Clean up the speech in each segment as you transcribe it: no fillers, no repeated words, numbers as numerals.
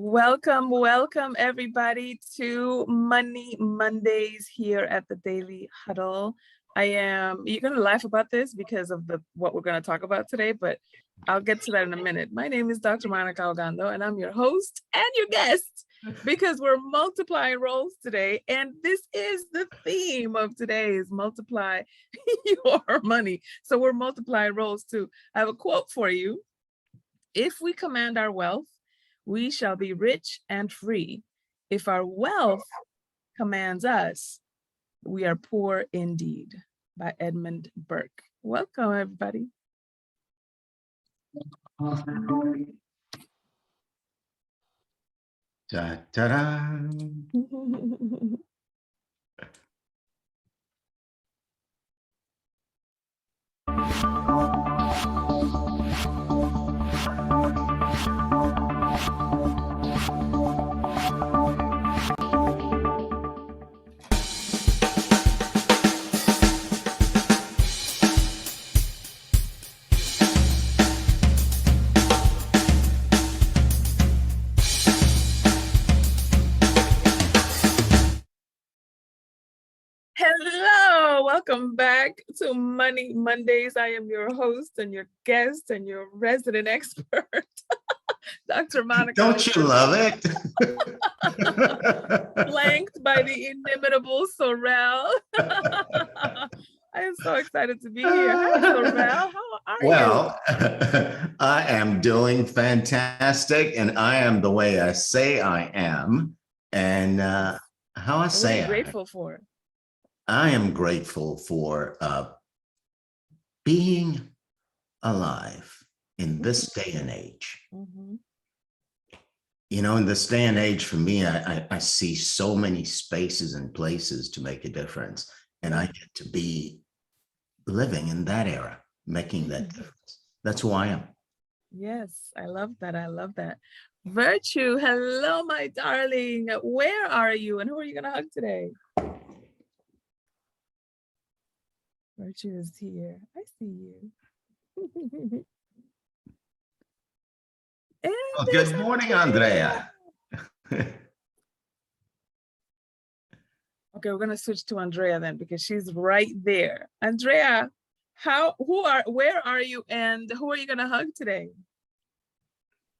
Welcome everybody to Money Mondays here at the Daily Huddle. You're gonna laugh about this because of what we're gonna talk about today, but I'll get to that in a minute. My name is Dr. Monikah Ogando, and I'm your host and your guest because we're multiplying roles today. And this is the theme of today's multiply your money. So we're multiplying roles too. I have a quote for you. If we command our wealth, we shall be rich and free. If our wealth commands us, we are poor indeed, by Edmund Burke. Welcome, everybody. Ta-da. Hello, welcome back to Money Mondays. I am your host and your guest and your resident expert, Dr. Monikah. Don't you love it? Flanked by the inimitable Sorrel. I am so excited to be here. Hi, Sorrel. How are you? Well, I am doing fantastic, and I am the way I say I am. And how I say What are you grateful for? I am grateful for being alive in this day and age. Mm-hmm. You know, in this day and age, for me, I see so many spaces and places to make a difference. And I get to be living in that era, making that difference. That's who I am. Yes, I love that. I love that. Virtue, hello, my darling. Where are you and who are you going to hug today? Virtue is here. I see you. Oh, good morning, Andrea. Okay, we're gonna switch to Andrea then because she's right there. Andrea, where are you and who are you gonna hug today?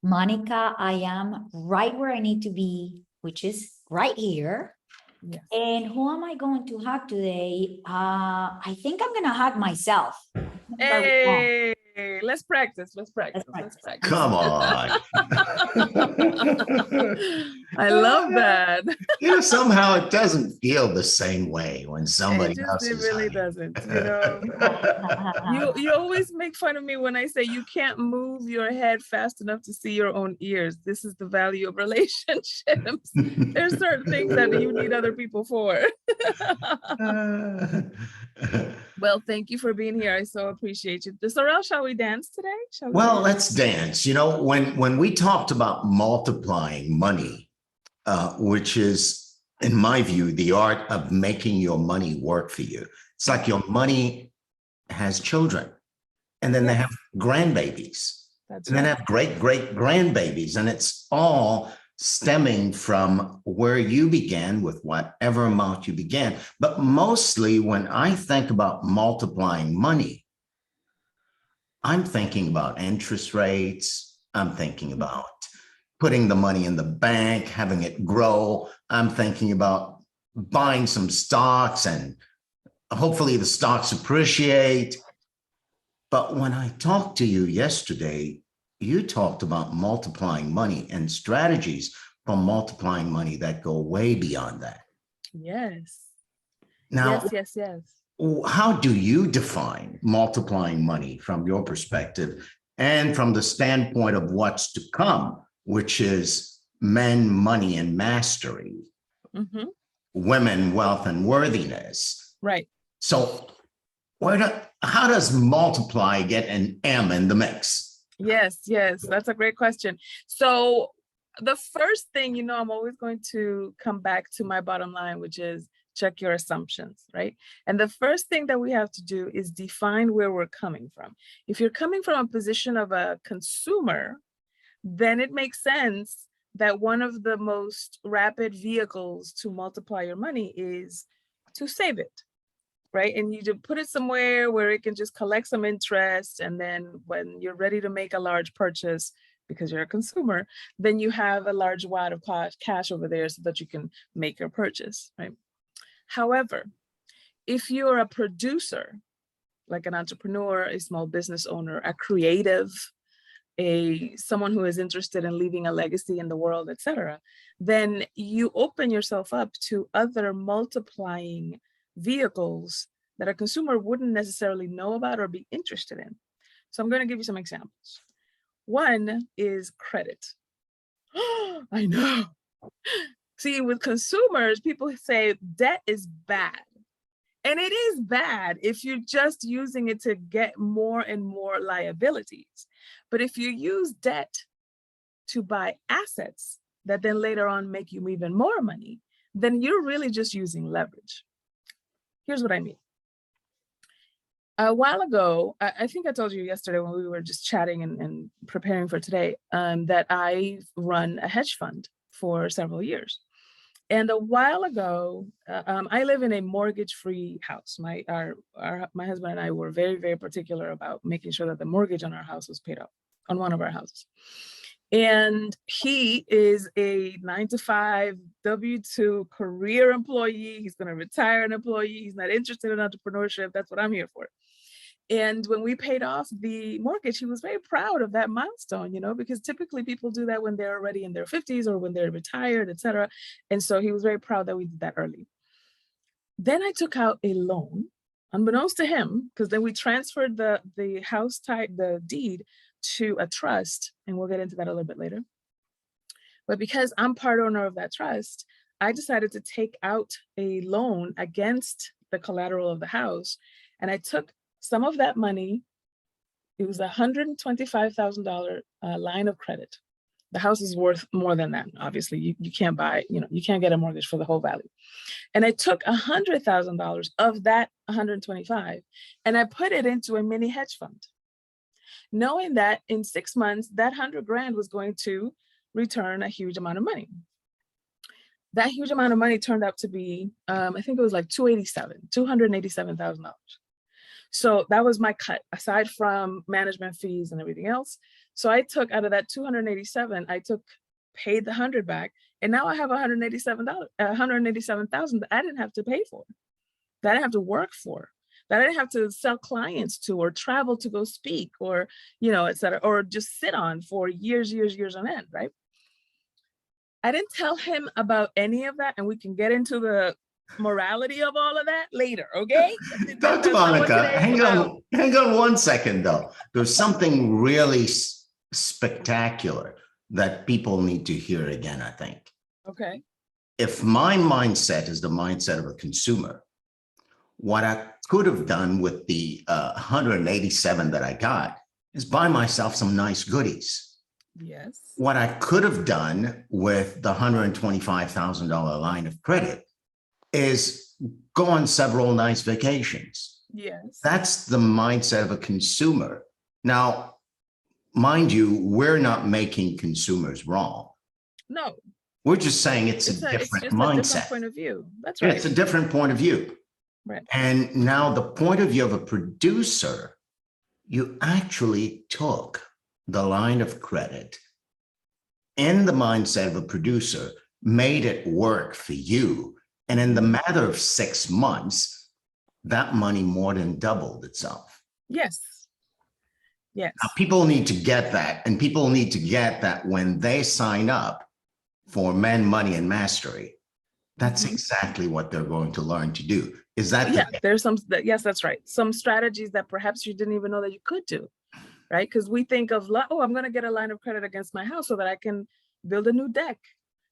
Monikah, I am right where I need to be, which is right here. Yes. And who am I going to hug today? I think I'm gonna hug myself. Hey, let's practice. Come on. I love that. You know, somehow it doesn't feel the same way when somebody else is It really hugging. doesn't, you know. You always make fun of me when I say you can't move your head fast enough to see your own ears. This is the value of relationships. There's certain things that you need other people for. Well, thank you for being here. I so appreciate you. Sorrel, shall we dance today? Well, let's dance. You know, when we talked about multiplying money, which is, in my view, the art of making your money work for you. It's like your money has children, and then they have grandbabies, and then have great grandbabies, and it's all stemming from where you began with whatever amount you began. But mostly when I think about multiplying money, I'm thinking about interest rates. I'm thinking about putting the money in the bank, having it grow. I'm thinking about buying some stocks and hopefully the stocks appreciate. But when I talked to you yesterday, you talked about multiplying money and strategies for multiplying money that go way beyond that. Yes. Now, yes. How do you define multiplying money from your perspective and from the standpoint of what's to come, which is men, money, and mastery, women, wealth, and worthiness? Right. So how does multiply get an M in the mix? Yes, that's a great question. So the first thing, you know, I'm always going to come back to my bottom line, which is check your assumptions, right? And the first thing that we have to do is define where we're coming from. If you're coming from a position of a consumer, then it makes sense that one of the most rapid vehicles to multiply your money is to save it, right? And you just put it somewhere where it can just collect some interest. And then when you're ready to make a large purchase, because you're a consumer, then you have a large wad of cash over there so that you can make your purchase, right? However, if you're a producer, like an entrepreneur, a small business owner, a creative, someone who is interested in leaving a legacy in the world, etc., then you open yourself up to other multiplying vehicles that a consumer wouldn't necessarily know about or be interested in. So I'm going to give you some examples. One is credit. I know. See, with consumers, people say debt is bad. And it is bad if you're just using it to get more and more liabilities. But if you use debt to buy assets that then later on make you even more money, then you're really just using leverage. Here's what I mean. A while ago, I think I told you yesterday when we were just chatting and preparing for today, that I run a hedge fund for several years. And a while ago, I live in a mortgage-free house. My husband and I were very, very particular about making sure that the mortgage on our house was paid off, on one of our houses. And he is a 9-to-5 W-2 career employee. He's going to retire an employee. He's not interested in entrepreneurship. That's what I'm here for. And when we paid off the mortgage, he was very proud of that milestone, because typically people do that when they're already in their 50s or when they're retired, et cetera. And so he was very proud that we did that early. Then I took out a loan, unbeknownst to him, because then we transferred the house type, the deed, to a trust, and we'll get into that a little bit later. But because I'm part owner of that trust, I decided to take out a loan against the collateral of the house, and I took some of that money. It was a $125,000 line of credit. The house is worth more than that. Obviously, you can't buy, you can't get a mortgage for the whole value. And I took $100,000 of that 125, and I put it into a mini hedge fund, knowing that in 6 months, that 100 grand was going to return a huge amount of money. That huge amount of money turned out to be, I think it was like $287,000. So that was my cut, aside from management fees and everything else. So I took out of that 287, paid the 100 back, and now I have $187,000 that I didn't have to pay for, that I didn't have to work for, that I didn't have to sell clients to, or travel to go speak, or et cetera, or just sit on for years on end, right? I didn't tell him about any of that, and we can get into the morality of all of that later, okay? Dr. Monikah, hang on 1 second though. There's something really spectacular that people need to hear again, I think. Okay. If my mindset is the mindset of a consumer, what I could have done with the 187 that I got is buy myself some nice goodies. Yes. What I could have done with the $125,000 line of credit is go on several nice vacations. Yes. That's the mindset of a consumer. Now, mind you, we're not making consumers wrong. No. We're just saying it's a different mindset. A different point of view. That's right. It's a different point of view. Right. And now the point of view of a producer, you actually took the line of credit in the mindset of a producer, made it work for you. And in the matter of 6 months, that money more than doubled itself. Yes. Yes. Now, people need to get that. And people need to get that when they sign up for Men, Money, and Mastery, that's exactly what they're going to learn to do. Is that? Yeah, there's some, yes, that's right. Some strategies that perhaps you didn't even know that you could do, right? Because we think of, oh, I'm going to get a line of credit against my house so that I can build a new deck,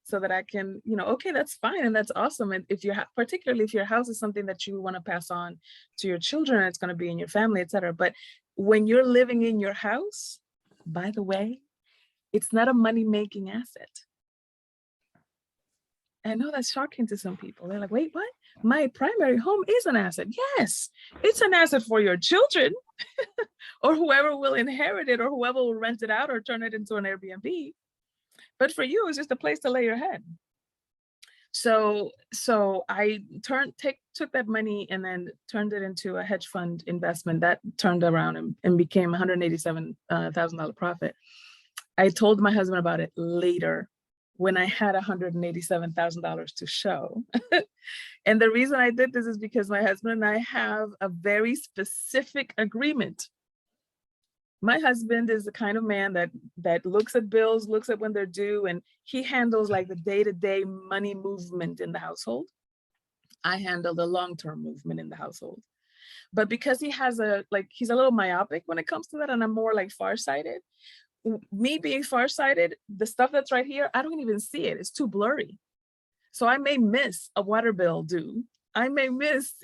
so that I can, okay, that's fine. And that's awesome. And if particularly if your house is something that you want to pass on to your children, it's going to be in your family, et cetera. But when you're living in your house, by the way, it's not a money-making asset. I know that's shocking to some people. They're like, wait, what? My primary home is an asset. Yes, it's an asset for your children or whoever will inherit it or whoever will rent it out or turn it into an Airbnb. But for you, it's just a place to lay your head. So I took that money and then turned it into a hedge fund investment that turned around and became $187,000 profit. I told my husband about it later when I had $187,000 to show. And the reason I did this is because my husband and I have a very specific agreement. My husband is the kind of man that looks at bills, looks at when they're due, and he handles like the day-to-day money movement in the household. I handle the long-term movement in the household. But because he has he's a little myopic when it comes to that, and I'm more like farsighted. Me being farsighted, the stuff that's right here, I don't even see it. It's too blurry. So I may miss a water bill due. I may miss,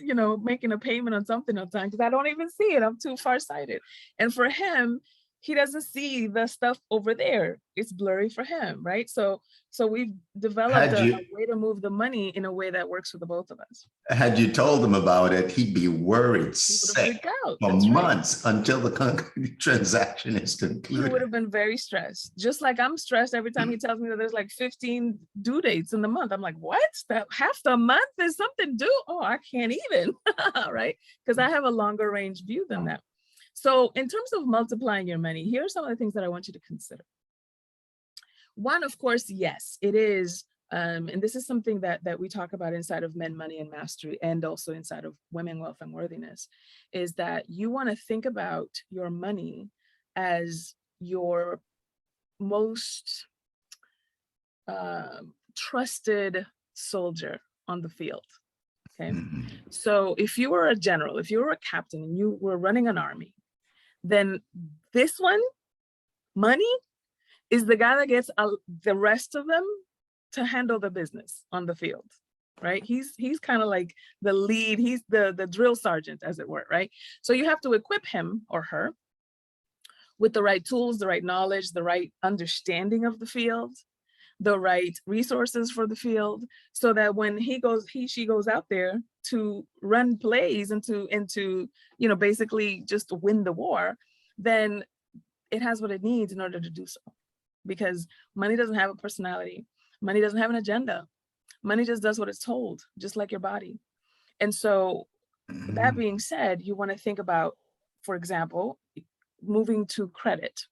making a payment on something on time because I don't even see it. I'm too farsighted. And for him, he doesn't see the stuff over there. It's blurry for him, right? So we've developed a way to move the money in a way that works for the both of us. Had you told him about it, he'd be worried sick for months until the transaction is concluded. He would have been very stressed. Just like I'm stressed every time he tells me that there's like 15 due dates in the month. I'm like, what? That half the month is something due? Oh, I can't even, right? Because I have a longer range view than that. So in terms of multiplying your money, here are some of the things that I want you to consider. One, of course, yes, it is. And this is something that we talk about inside of Men, Money, and Mastery, and also inside of Women, Wealth, and Worthiness, is that you want to think about your money as your most trusted soldier on the field. Okay. So if you were a general, if you were a captain and you were running an army, then this one, money, is the guy that gets the rest of them to handle the business on the field, right? He's kind of like the lead. He's the drill sergeant, as it were, right? So you have to equip him or her with the right tools, the right knowledge, the right understanding of the field, the right resources for the field, so that when she goes out there to run plays and to basically just win the war, then it has what it needs in order to do so. Because money doesn't have a personality. Money doesn't have an agenda. Money just does what it's told, just like your body. And so that being said, you want to think about, for example, moving to credit.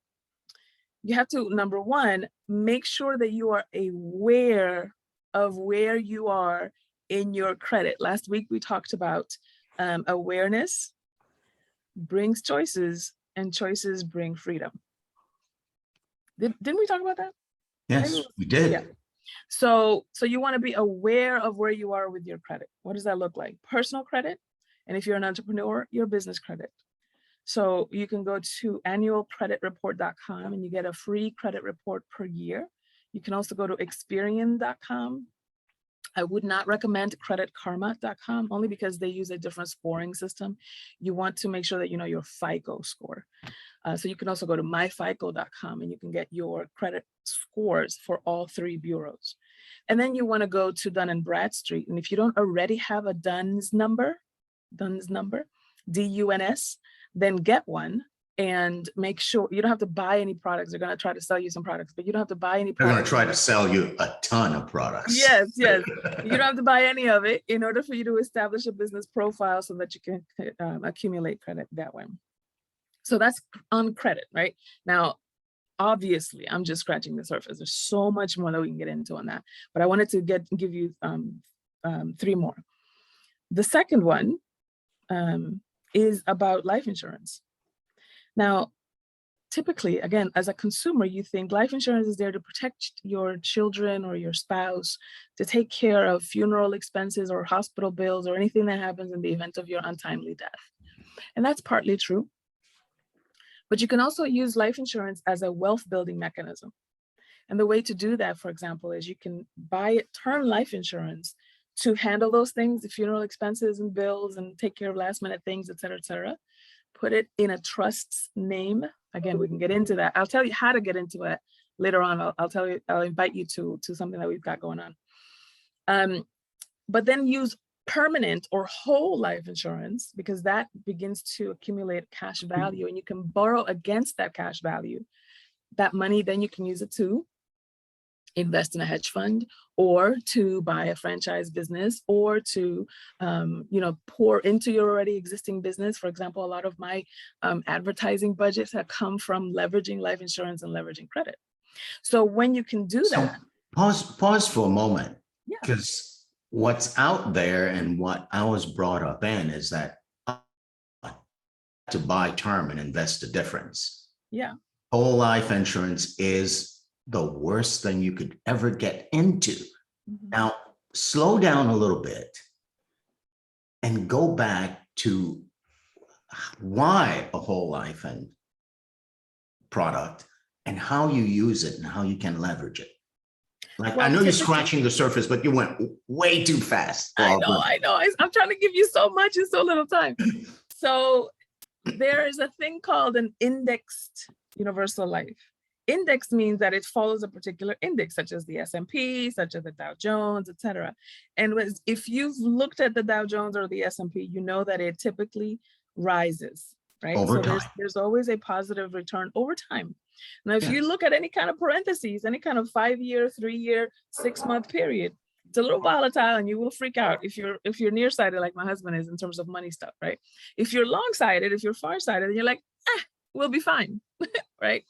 You have to, number one, make sure that you are aware of where you are in your credit. Last week, we talked about awareness brings choices, and choices bring freedom. Didn't we talk about that? Yes, we did. Yeah. So you want to be aware of where you are with your credit. What does that look like? Personal credit. And if you're an entrepreneur, your business credit. So you can go to annualcreditreport.com and you get a free credit report per year. You can also go to Experian.com. I would not recommend creditkarma.com only because they use a different scoring system. You want to make sure that you know your FICO score. So you can also go to myfico.com and you can get your credit scores for all three bureaus. And then you want to go to Dun & Bradstreet. And if you don't already have a DUNS number, DUNS, then get one and make sure you don't have to buy any products. They're going to try to sell you some products, but you don't have to buy any products. They're going to try to sell you a ton of products. Yes. You don't have to buy any of it in order for you to establish a business profile so that you can accumulate credit that way. So that's on credit, right? Now, obviously, I'm just scratching the surface. There's so much more that we can get into on that, but I wanted to give you three more. The second one is about life insurance. Now, typically, again, as a consumer, you think life insurance is there to protect your children or your spouse, to take care of funeral expenses or hospital bills or anything that happens in the event of your untimely death. And that's partly true. But you can also use life insurance as a wealth building mechanism. And the way to do that, for example, is you can buy term life insurance to handle those things, the funeral expenses and bills, and take care of last minute things, et cetera, et cetera. Put it in a trust's name. Again, we can get into that. I'll tell you how to get into it later on. I'll invite you to something that we've got going on. But then use permanent or whole life insurance, because that begins to accumulate cash value and you can borrow against that cash value. That money, then you can use it to invest in a hedge fund, or to buy a franchise business, or to pour into your already existing business. For example, a lot of my advertising budgets have come from leveraging life insurance and leveraging credit. So when you can do that, pause for a moment, yeah, because what's out there and what I was brought up in is that to buy term and invest the difference. Yeah. Whole life insurance is the worst thing you could ever get into. Mm-hmm. Now, slow down a little bit and go back to why a whole life and product and how you use it and how you can leverage it. Like, well, I know you're scratching the surface, but you went way too fast. I know. I'm trying to give you so much in so little time. So there is a thing called an indexed universal life. Index means that it follows a particular index, such as the S&P, such as the Dow Jones, etc. And if you've looked at the Dow Jones or the S&P, you know that it typically rises, right? Over time. There's always a positive return over time. Now, if you look at any kind of parentheses, any kind of 5-year, 3-year, 6-month period, it's a little volatile and you will freak out if you're nearsighted like my husband is in terms of money stuff, right? If you're long-sighted, if you're far-sighted, and you're like, we'll be fine, right?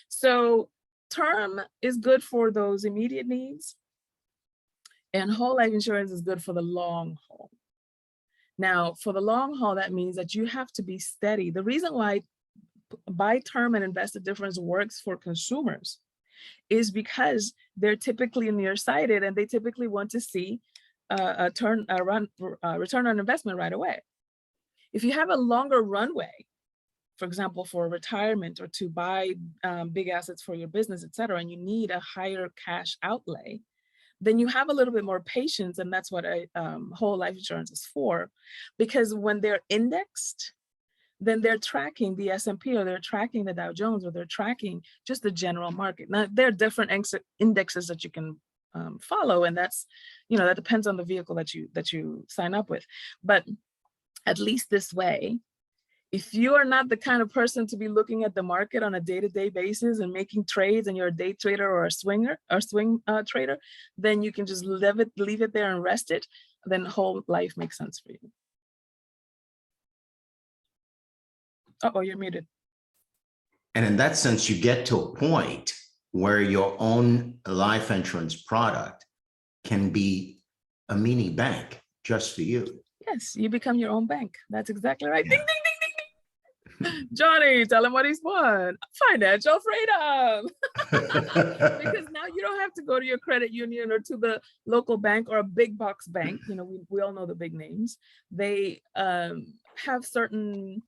So term is good for those immediate needs, and whole life insurance is good for the long haul. Now, for the long haul, that means that you have to be steady. The reason why buy term and invest the difference works for consumers is because they're typically nearsighted and they typically want to see a return on investment right away. If you have a longer runway, for example, for retirement or to buy big assets for your business, et cetera, and you need a higher cash outlay, then you have a little bit more patience. And that's what a whole life insurance is for. Because when they're indexed, then they're tracking the S&P, or they're tracking the Dow Jones, or they're tracking just the general market. Now, there are different indexes that you can follow, and that's, that depends on the vehicle that you sign up with. But at least this way, if you are not the kind of person to be looking at the market on a day-to-day basis and making trades, and you're a day trader or a swing trader, then you can just leave it there and rest it. Then whole life makes sense for you. Uh-oh, you're muted. And in that sense, you get to a point where your own life insurance product can be a mini bank just for you. Yes, you become your own bank. That's exactly right. Yeah. Ding, ding, ding, ding. Johnny, tell him what he's won. Financial freedom. Because now you don't have to go to your credit union or to the local bank or a big box bank. We all know the big names. They have certain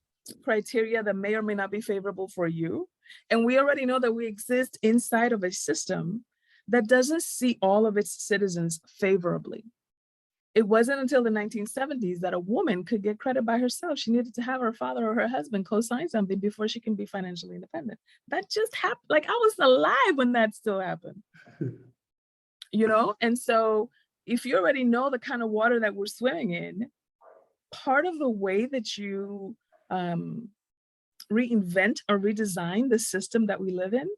criteria that may or may not be favorable for you. And we already know that we exist inside of a system that doesn't see all of its citizens favorably. It wasn't until the 1970s that a woman could get credit by herself. She needed to have her father or her husband co-sign something before she can be financially independent. That just happened. Like, I was alive when that still happened. And so if you already know the kind of water that we're swimming in, part of the way that you reinvent or redesign the system that we live in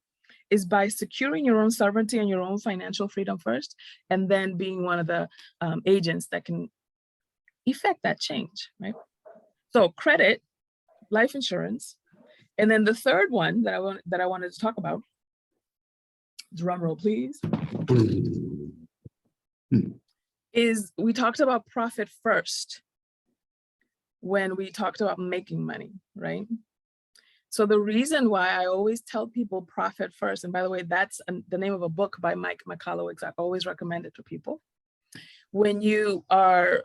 is by securing your own sovereignty and your own financial freedom first, and then being one of the agents that can effect that change, right? So credit, life insurance, and then the third one that I wanted to talk about, drum roll please, is we talked about profit first when we talked about making money, right? So the reason why I always tell people profit first, and by the way, that's the name of a book by Monikah Ogando. I always recommend it to people. When you are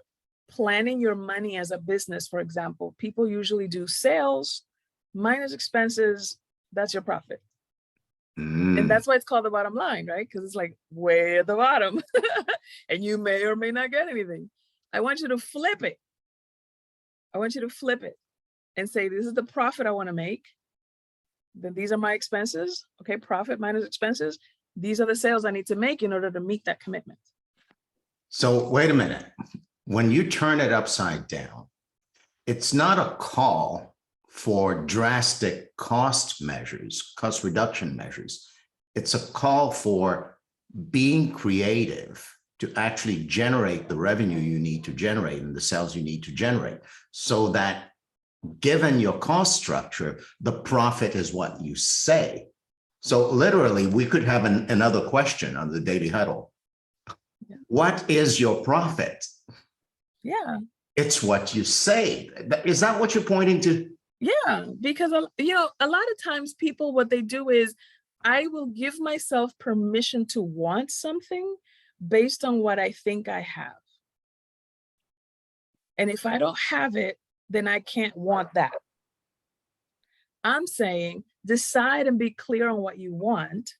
planning your money as a business, for example, people usually do sales minus expenses, that's your profit. And that's why it's called the bottom line, right? Because it's like way at the bottom and you may or may not get anything. I want you to flip it. And say, this is the profit I want to make. Then these are my expenses. Okay, profit minus expenses. These are the sales I need to make in order to meet that commitment. So wait a minute. When you turn it upside down, it's not a call for drastic cost reduction measures. It's a call for being creative to actually generate the revenue you need to generate and the sales you need to generate, so that given your cost structure, the profit is what you say. So literally, we could have another question on the Daily Huddle. Yeah. What is your profit? Yeah. It's what you say. Is that what you're pointing to? Yeah, because you know, a lot of times people, what they do is, I will give myself permission to want something based on what I think I have. And if I don't have it, then I can't want that. I'm saying decide and be clear on what you want,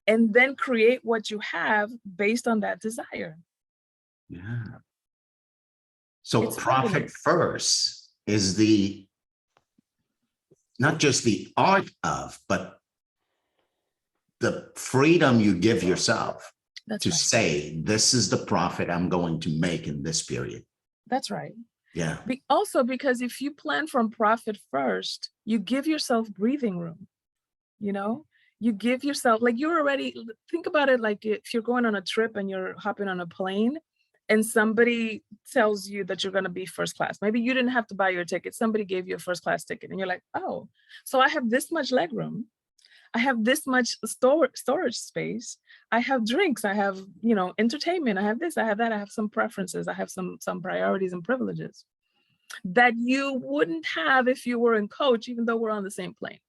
and then create what you have based on that desire. Yeah. So It's profit happening. first is the, not just the art of, but the freedom you give yourself That's to right. say, this is the profit I'm going to make in this period. That's right. Yeah. Also, because if you plan from profit first, you give yourself breathing room. You know, you give yourself, like, you're already, think about it like if you're going on a trip and you're hopping on a plane and somebody tells you that you're going to be first class. Maybe you didn't have to buy your ticket. Somebody gave you a first class ticket and you're like, oh, so I have this much leg room. I have this much storage space. I have drinks. I have, you know, entertainment. I have this, I have that. I have some preferences. I have some priorities and privileges that you wouldn't have if you were in coach, even though we're on the same plane.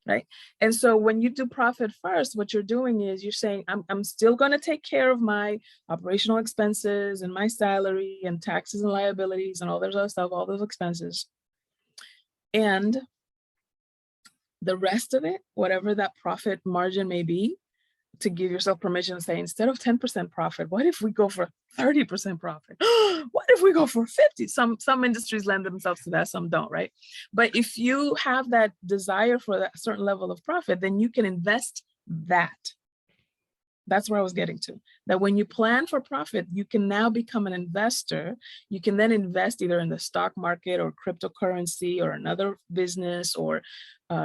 Right. And so when you do profit first, what you're doing is you're saying, I'm still going to take care of my operational expenses and my salary and taxes and liabilities and all those other stuff, all those expenses. And the rest of it, whatever that profit margin may be, to give yourself permission to say, instead of 10% profit, what if we go for 30% profit? What if we go for 50? Some industries lend themselves to that, some don't, right? But if you have that desire for that certain level of profit, then you can invest that. That's where I was getting to. That when you plan for profit, you can now become an investor. You can then invest either in the stock market or cryptocurrency or another business or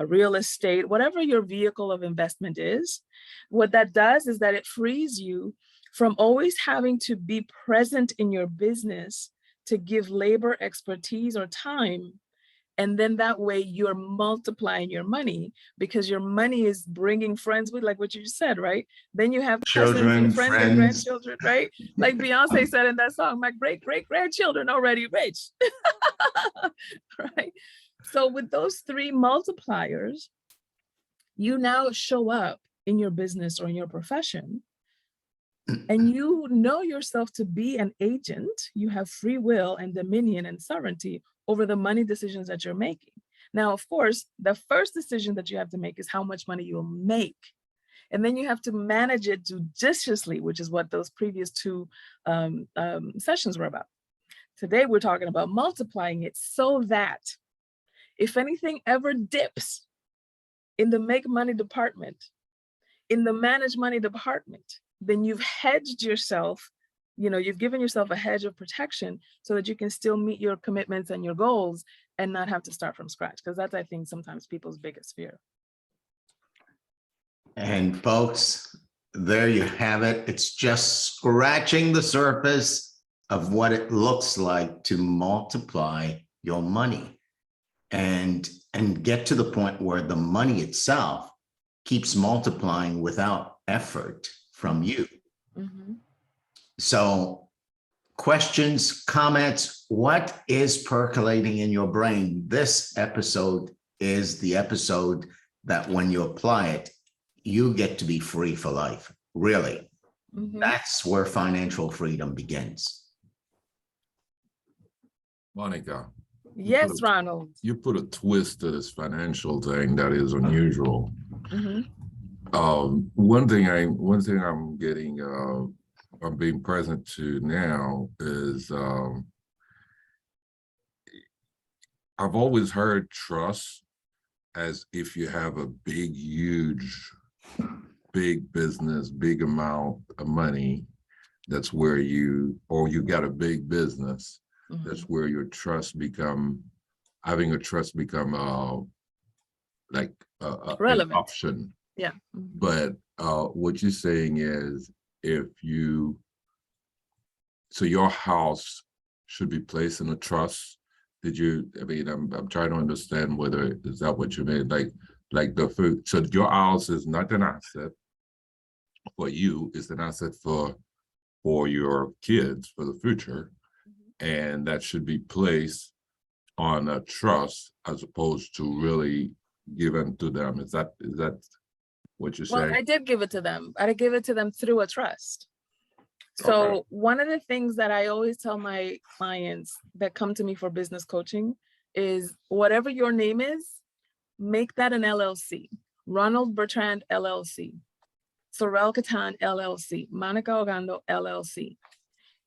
real estate, whatever your vehicle of investment is. What that does is that it frees you from always having to be present in your business to give labor, expertise, or time. And then that way you're multiplying your money, because your money is bringing friends with, like what you just said, right? Then you have cousins Children, and friends and friends. grandchildren, right? Like Beyonce said in that song, my great-great-grandchildren already rich, right? So with those three multipliers, you now show up in your business or in your profession, and you know yourself to be an agent. You have free will and dominion and sovereignty over the money decisions that you're making. Now, of course, the first decision that you have to make is how much money you'll make. And then you have to manage it judiciously, which is what those previous two sessions were about. Today, we're talking about multiplying it so that if anything ever dips in the make money department, in the manage money department, then you've hedged yourself. You know, you've given yourself a hedge of protection so that you can still meet your commitments and your goals and not have to start from scratch. Because that's, I think, sometimes people's biggest fear. And folks, there you have it. It's just scratching the surface of what it looks like to multiply your money and get to the point where the money itself keeps multiplying without effort from you. Mm-hmm. So questions, comments, what is percolating in your brain? This episode is the episode that when you apply it, you get to be free for life. Really. Mm-hmm. That's where financial freedom begins. Monikah. Yes, Ronald. You put a twist to this financial thing that is unusual. Mm-hmm. One thing I'm getting, I'm being present to now is I've always heard trust as if you have a big, huge, big business, big amount of money, that's where you got a big business, Mm-hmm. that's where your trust having a trust become like an relevant option. Yeah. But what you're saying is so your house should be placed in a trust. I'm trying to understand whether, is that what you mean? Like the food. So your house is not an asset for you, it's an asset for your kids, for the future. And that should be placed on a trust as opposed to really given to them. Is that what you're saying? Well, I did give it to them. I gave it to them through a trust. So Okay. one of the things that I always tell my clients that come to me for business coaching is whatever your name is, make that an LLC. Ronald Bertrand LLC, Sorrel Catan LLC, Monikah Ogando LLC.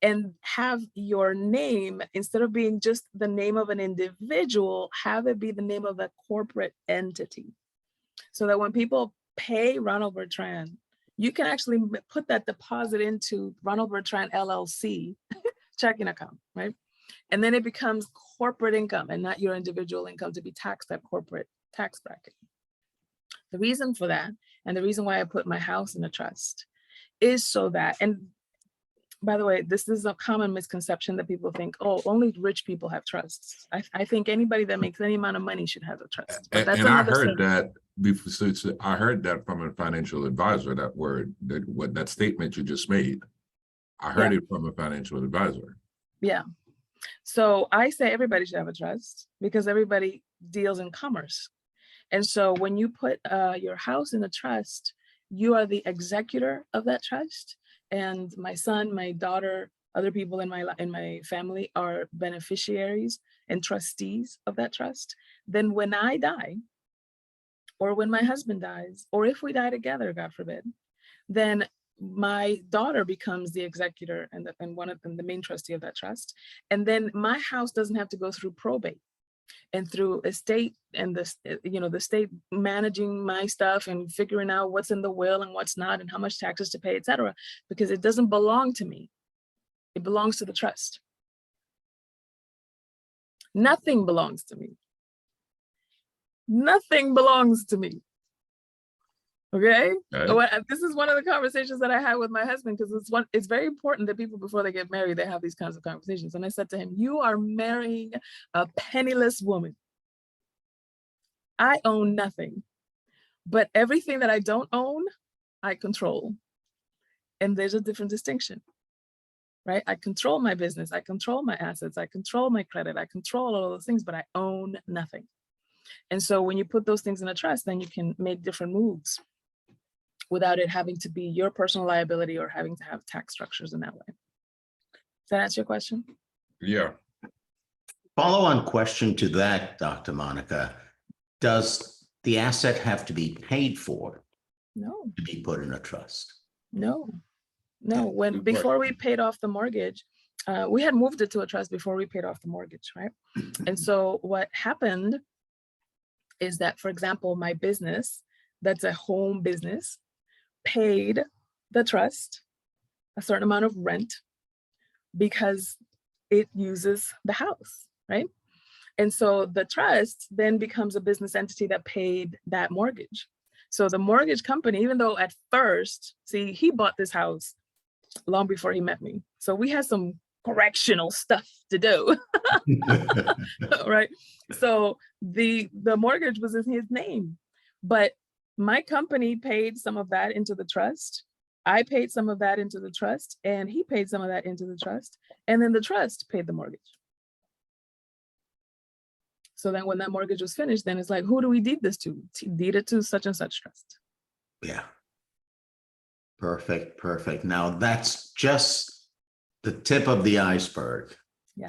And have your name, instead of being just the name of an individual, have it be the name of a corporate entity. So that when people pay Ronald Bertrand, you can actually put that deposit into Ronald Bertrand LLC checking account, right? And then it becomes corporate income and not your individual income to be taxed at corporate tax bracket. The reason for that, and the reason why I put my house in a trust, is so that, and by the way, this is a common misconception that people think, oh, only rich people have trusts. I think anybody that makes any amount of money should have a trust. But that's And I another heard story. that before. So I heard that from a financial advisor. That statement you just made. I heard it from a financial advisor. Yeah. So I say everybody should have a trust because everybody deals in commerce. And so when you put your house in a trust, you are the executor of that trust. And my son, my daughter, other people in my family are beneficiaries and trustees of that trust. Then when I die, or when my husband dies, or if we die together, God forbid, then my daughter becomes the executor and the main trustee of that trust. And then my house doesn't have to go through probate and through estate and the state managing my stuff and figuring out what's in the will and what's not and how much taxes to pay, etc., because it doesn't belong to me. It belongs to the trust. Nothing belongs to me. Nothing belongs to me. Okay. This is one of the conversations that I had with my husband, because it's very important that people, before they get married, they have these kinds of conversations. And I said to him, you are marrying a penniless woman. I own nothing, but everything that I don't own, I control. And there's a different distinction, right? I control my business, I control my assets, I control my credit, I control all of those things, but I own nothing. And so when you put those things in a trust, then you can make different moves without it having to be your personal liability or having to have tax structures in that way. Does that answer your question? Yeah. Follow-on question to that, Dr. Monikah. Does the asset have to be paid for? No. To be put in a trust? No. Before we paid off the mortgage, we had moved it to a trust before we paid off the mortgage, right? And so what happened is that, for example, my business, that's a home business, paid the trust a certain amount of rent because it uses the house, right? And so the trust then becomes a business entity that paid that mortgage. So the mortgage company, even though at first, see, he bought this house long before he met me. So we had some correctional stuff to do, right? So the mortgage was in his name, but my company paid some of that into the trust. I paid some of that into the trust, and he paid some of that into the trust. And then the trust paid the mortgage. So then when that mortgage was finished, then it's like, who do we deed this to? Deed it to such and such trust. Yeah. Perfect. Now that's just the tip of the iceberg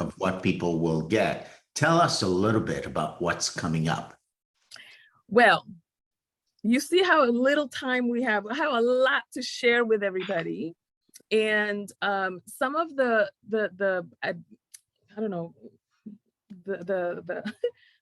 of what people will get. Tell us a little bit about what's coming up. Well, you see how little time we have. I have a lot to share with everybody. And some of the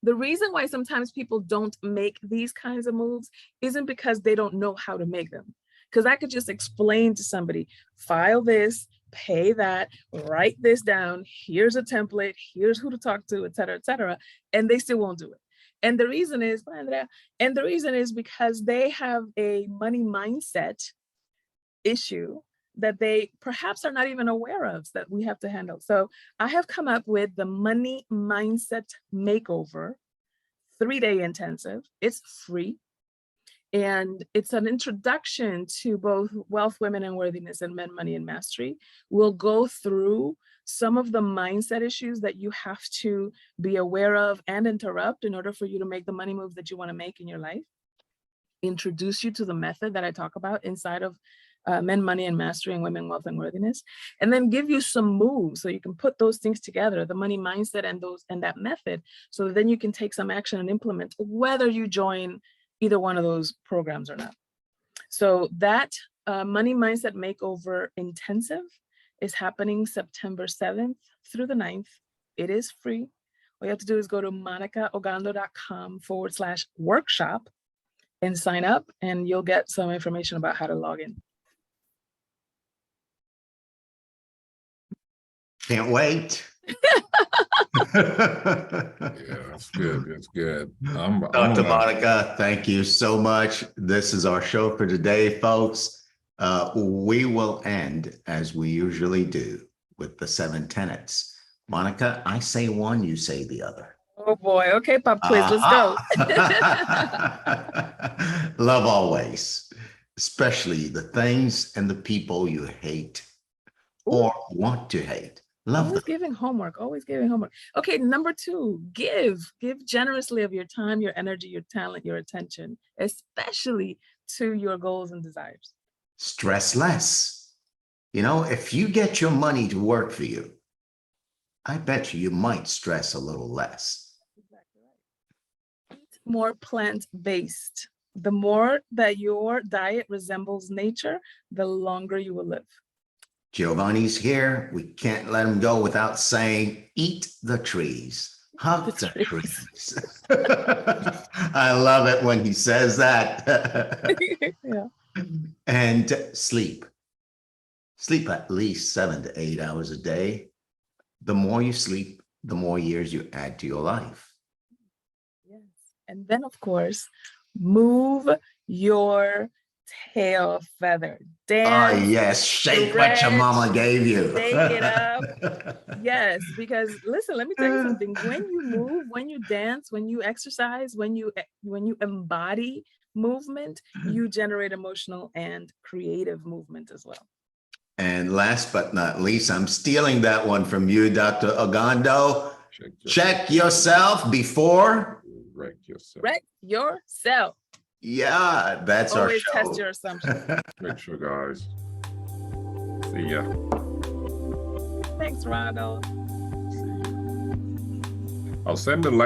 reason why sometimes people don't make these kinds of moves isn't because they don't know how to make them. Because I could just explain to somebody, file this, pay that, write this down, here's a template, here's who to talk to, et cetera, and they still won't do it. And the reason is, bye, Andrea. And the reason is because they have a money mindset issue that they perhaps are not even aware of that we have to handle. So I have come up with the Money Mindset Makeover 3-day intensive. It's free. And it's an introduction to both wealth, women, and worthiness, and men, money, and mastery. We'll go through some of the mindset issues that you have to be aware of and interrupt in order for you to make the money moves that you want to make in your life. Introduce you to the method that I talk about inside of Men, Money, and Mastery, and Women, Wealth, and Worthiness, and then give you some moves so you can put those things together, the money mindset and that method, so that then you can take some action and implement, whether you join either one of those programs or not. So that Money Mindset Makeover Intensive is happening September 7th through the 9th. It is free. All you have to do is go to monikahogando.com/workshop and sign up, and you'll get some information about how to log in. Can't wait. Yeah, that's good. That's good. Dr. Monikah, thank you so much. This is our show for today, folks. We will end, as we usually do, with the 7 tenets. Monikah, I say one, you say the other. Oh boy. Okay, pop quiz, let's go. Love always, especially the things and the people you hate or want to hate. Love always them. giving homework, always giving homework. Okay, number 2, give generously of your time, your energy, your talent, your attention, especially to your goals and desires. Stress less. You know, if you get your money to work for you, I bet you might stress a little less. Exactly right. Eat more plant-based. The more that your diet resembles nature, the longer you will live. Giovanni's here. We can't let him go without saying, eat the trees, hug the trees. I love it when he says that. Yeah. And sleep. Sleep at least 7 to 8 hours a day. The more you sleep, the more years you add to your life. Yes. And then, of course, move your tail feather. Dance. Oh, yes. Shake what your mama gave you. Shake it up. Yes, because listen, let me tell you something. When you move, when you dance, when you exercise, when you embody movement, you generate emotional and creative movement as well. And last but not least, I'm stealing that one from you, Dr. Ogando. Check yourself before. Wreck yourself. Wreck yourself. Yeah, that's Always our show. test your assumptions. Make sure, guys. See ya. Thanks, Ronald. I'll send the link.